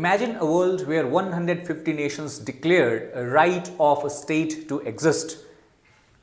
Imagine a world where 150 nations declared a right of a state to exist.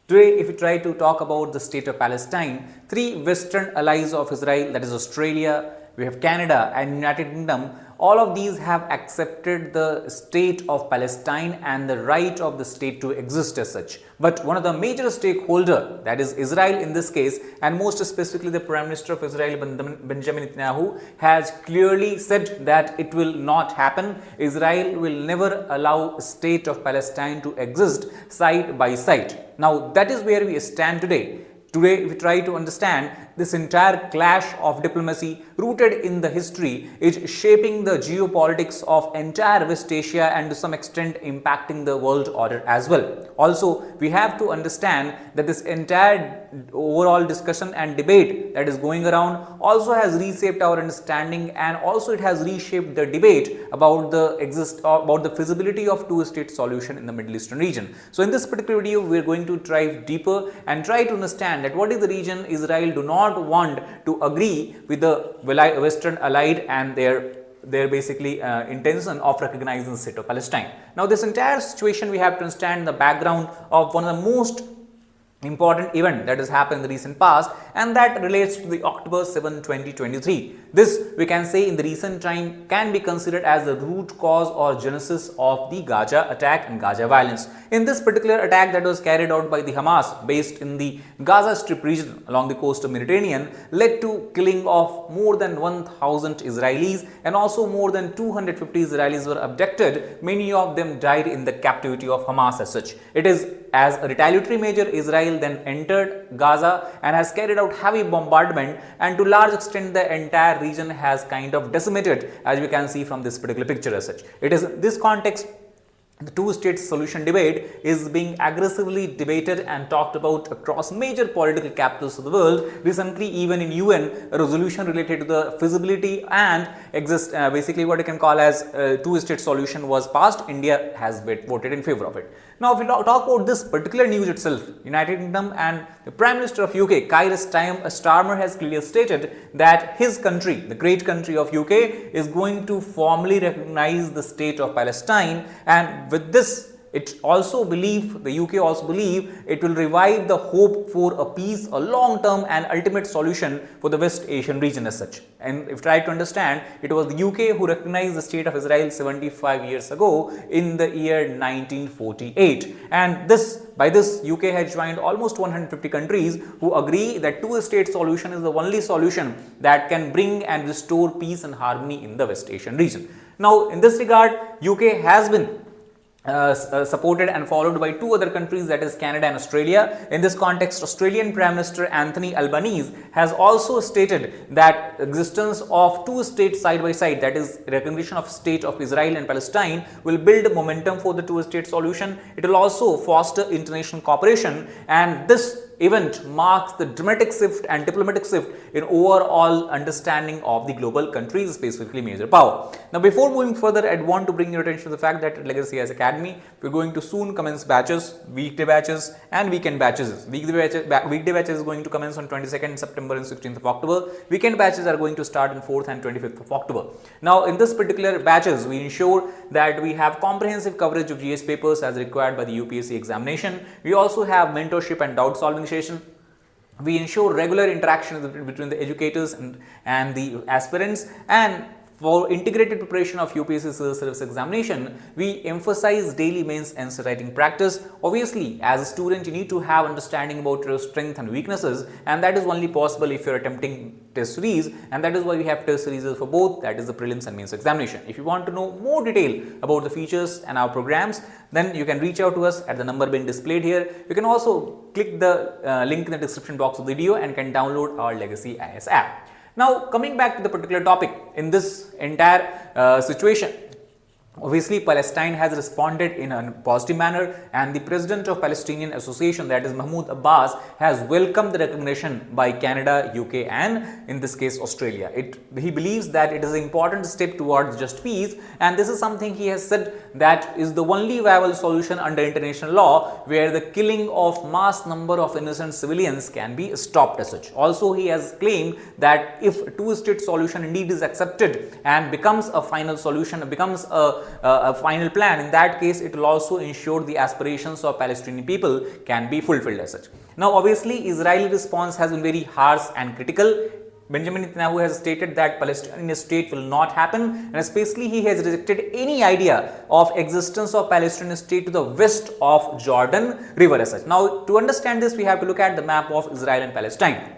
Today, if we try to talk about the state of Palestine, three Western allies of Israel, that is Australia, we have Canada and United Kingdom, all of these have accepted the state of Palestine and the right of the state to exist as such. But one of the major stakeholder, that is Israel in this case, and most specifically the Prime Minister of Israel, Benjamin Netanyahu, has clearly said that it will not happen. Israel will never allow a state of Palestine to exist side by side. Now, that is where we stand today. Today, we try to understand this entire clash of diplomacy rooted in the history is shaping the geopolitics of entire West Asia and to some extent impacting the world order as well. Also, we have to understand that this entire overall discussion and debate that is going around also has reshaped our understanding, and also it has reshaped the debate about the feasibility of two-state solution in the Middle Eastern region. So, in this particular video, we are going to dive deeper and try to understand that what is the region Israel do not want to agree with the Western allied and their basically intention of recognizing the state of Palestine. Now, this entire situation we have to understand the background of one of the most important event that has happened in the recent past, and that relates to the October 7, 2023. This, we can say, in the recent time can be considered as the root cause or genesis of the Gaza attack and Gaza violence. In this particular attack that was carried out by the Hamas based in the Gaza Strip region along the coast of Mediterranean led to killing of more than 1,000 Israelis, and also more than 250 Israelis were abducted. Many of them died in the captivity of Hamas as such. It is as a retaliatory measure, Israel then entered Gaza and has carried out heavy bombardment, and to large extent the entire region has kind of decimated, as we can see from this particular picture as such. It is in this context the two-state solution debate is being aggressively debated and talked about across major political capitals of the world. Recently, even in UN, a resolution related to the feasibility and basically what you can call as two-state solution was passed. India has voted in favor of it. Now, if we talk about this particular news itself, United Kingdom and the Prime Minister of UK, Keir Starmer, has clearly stated that his country, the great country of UK, is going to formally recognize the state of Palestine, and with this, the UK also believe it will revive the hope for a peace, a long-term and ultimate solution for the West Asian region as such. And if try to understand, it was the UK who recognized the state of Israel 75 years ago in the year 1948. And by this, UK has joined almost 150 countries who agree that two-state solution is the only solution that can bring and restore peace and harmony in the West Asian region. Now, in this regard, UK has been supported and followed by two other countries, that is Canada and Australia. In this context, Australian Prime Minister Anthony Albanese has also stated that existence of two states side by side, that is recognition of state of Israel and Palestine, will build momentum for the two-state solution. It will also foster international cooperation, and this event marks the dramatic shift and diplomatic shift in overall understanding of the global countries, specifically major power. Now, before moving further, I'd want to bring your attention to the fact that Legacy as Academy, we're going to soon commence batches, weekday batches and weekend batches. Weekday batches is going to commence on 22nd September and 16th of October. Weekend batches are going to start on 4th and 25th of October. Now, in this particular batches, we ensure that we have comprehensive coverage of GS papers as required by the UPSC examination. We also have mentorship and doubt solving session. We ensure regular interaction between the educators and the aspirants, and for integrated preparation of UPSC Civil Service examination, we emphasize daily mains answer writing practice. Obviously, as a student, you need to have understanding about your strengths and weaknesses, and that is only possible if you are attempting test series, and that is why we have test series for both, that is the prelims and mains examination. If you want to know more detail about the features and our programs, then you can reach out to us at the number being displayed here. You can also click the link in the description box of the video and can download our Legacy IS app. Now, coming back to the particular topic in this entire situation, Obviously, Palestine has responded in a positive manner, and the president of Palestinian Association, that is Mahmoud Abbas, has welcomed the recognition by Canada, UK, and in this case Australia. He believes that it is an important step towards just peace, and this is something he has said that is the only viable solution under international law, where the killing of mass number of innocent civilians can be stopped as such. Also, he has claimed that if a two-state solution indeed is accepted and becomes a final solution, becomes a final plan, in that case it will also ensure the aspirations of Palestinian people can be fulfilled as such. Now, obviously, Israeli response has been very harsh and critical. Benjamin Netanyahu has stated that Palestinian state will not happen, and especially he has rejected any idea of existence of Palestinian state to the west of Jordan River as such. Now, to understand this, we have to look at the map of Israel and Palestine.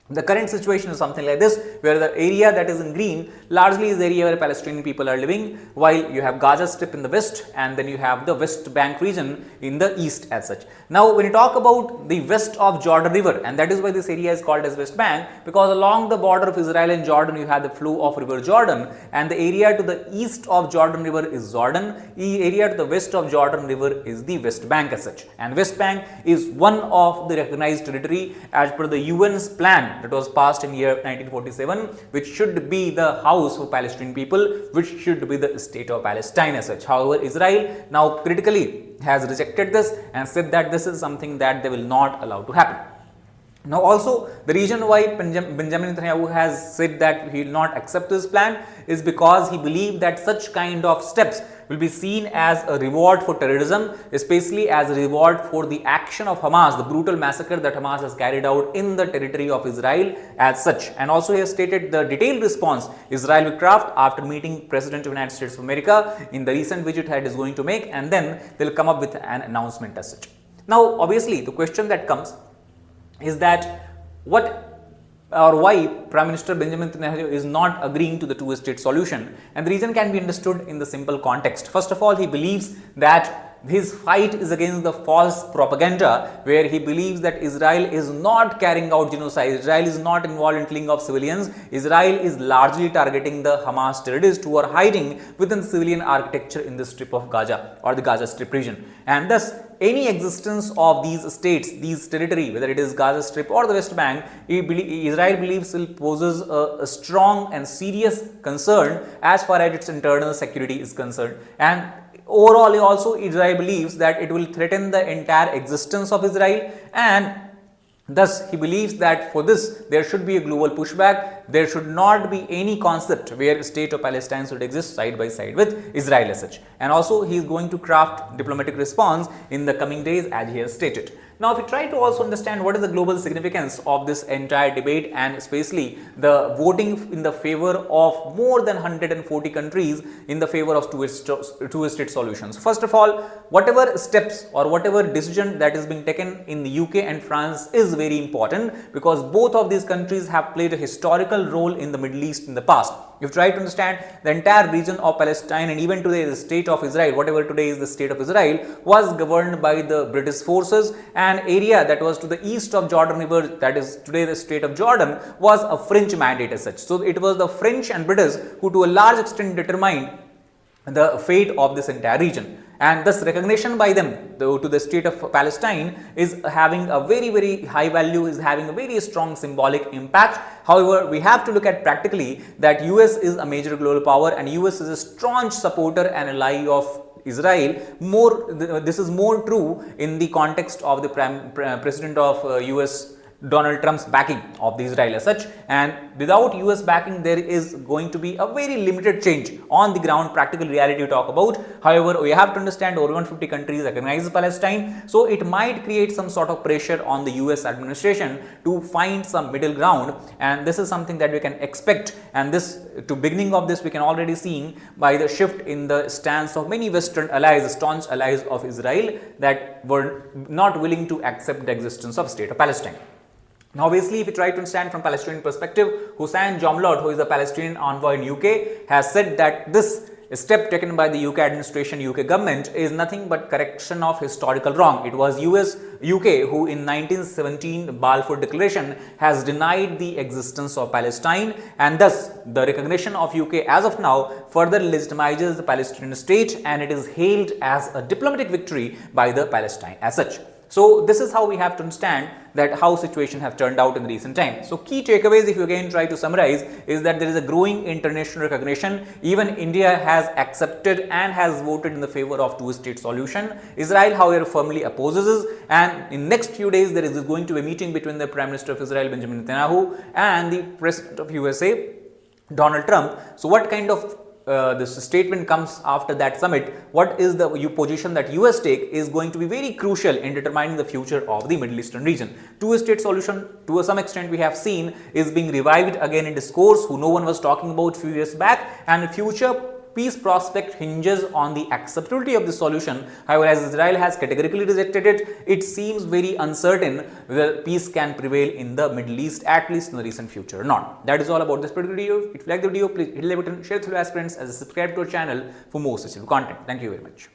The current situation is something like this, where the area that is in green largely is the area where Palestinian people are living, while you have Gaza Strip in the west, and then you have the West Bank region in the east as such. Now, when you talk about the west of Jordan River, and that is why this area is called as West Bank, because along the border of Israel and Jordan you have the flow of River Jordan, and the area to the east of Jordan River is Jordan, the area to the west of Jordan River is the West Bank as such. And West Bank is one of the recognized territory as per the UN's plan that was passed in year 1947, which should be the house for Palestinian people, which should be the state of Palestine as such. However, Israel now critically has rejected this and said that this is something that they will not allow to happen. Now, also the reason why Benjamin Netanyahu has said that he will not accept this plan is because he believed that such kind of steps will be seen as a reward for terrorism, especially as a reward for the action of Hamas, the brutal massacre that Hamas has carried out in the territory of Israel as such. And also he has stated the detailed response Israel will craft after meeting President of the United States of America in the recent visit that is going to make, and then they will come up with an announcement as such. Now, obviously, the question that comes is that what or why Prime Minister Benjamin Netanyahu is not agreeing to the two-state solution, and the reason can be understood in the simple context. First of all, he believes that his fight is against the false propaganda, where he believes that Israel is not carrying out genocide, Israel is not involved in killing of civilians, Israel is largely targeting the Hamas terrorists who are hiding within the civilian architecture in the Strip of Gaza or the Gaza Strip region, and thus any existence of these states, these territory, whether it is Gaza Strip or the West Bank, Israel believes will poses a strong and serious concern as far as its internal security is concerned. And overall, also Israel believes that it will threaten the entire existence of Israel, and thus he believes that for this there should be a global pushback. There should not be any concept where the state of Palestine should exist side by side with Israel as such. And also he is going to craft diplomatic response in the coming days, as he has stated. Now, if we try to also understand what is the global significance of this entire debate, and especially the voting in the favor of more than 140 countries in the favor of two-state solutions. First of all, whatever steps or whatever decision that is being taken in the UK and France is very important, because both of these countries have played a historical role in the Middle East in the past. If you try to understand, the entire region of Palestine and even today the state of Israel, whatever today is the state of Israel, was governed by the British forces. An area that was to the east of Jordan River, that is today the state of Jordan, was a French mandate as such. So it was the French and British who to a large extent determined the fate of this entire region. And thus recognition by them to the state of Palestine is having a very high value, is having a very strong symbolic impact. However, we have to look at practically that US is a major global power, and US is a staunch supporter and ally of Israel. This is more true in the context of the President of US Donald Trump's backing of the Israel as such, and without US backing there is going to be a very limited change on the ground, practical reality you talk about. However, we have to understand over 150 countries recognize Palestine, so it might create some sort of pressure on the US administration to find some middle ground, and this is something that we can expect. And this, to beginning of this, we can already see by the shift in the stance of many Western allies, staunch allies of Israel, that were not willing to accept the existence of state of Palestine. Now, obviously, if you try to understand from Palestinian perspective, Hussein Jomlot, who is the Palestinian envoy in UK, has said that this A step taken by the UK administration, UK government is nothing but correction of historical wrong. It was UK who in 1917 Balfour Declaration has denied the existence of Palestine, and thus the recognition of UK as of now further legitimizes the Palestinian state, and it is hailed as a diplomatic victory by the Palestine as such. So this is how we have to understand that how situation have turned out in recent times. So key takeaways, if you again try to summarize, is that there is a growing international recognition. Even India has accepted and has voted in the favor of two-state solution. Israel, however, firmly opposes it, and in next few days there is going to be a meeting between the Prime Minister of Israel Benjamin Netanyahu and the President of USA Donald Trump. So what kind of this statement comes after that summit, what is the position that US take, is going to be very crucial in determining the future of the Middle Eastern region. Two-state solution, to some extent we have seen, is being revived again in discourse, who no one was talking about few years back, and future peace prospect hinges on the acceptability of the solution. However, as Israel has categorically rejected it, it seems very uncertain whether peace can prevail in the Middle East, at least in the recent future or not. That is all about this particular video. If you like the video, please hit the like button, share it with your friends, and subscribe to our channel for more such content. Thank you very much.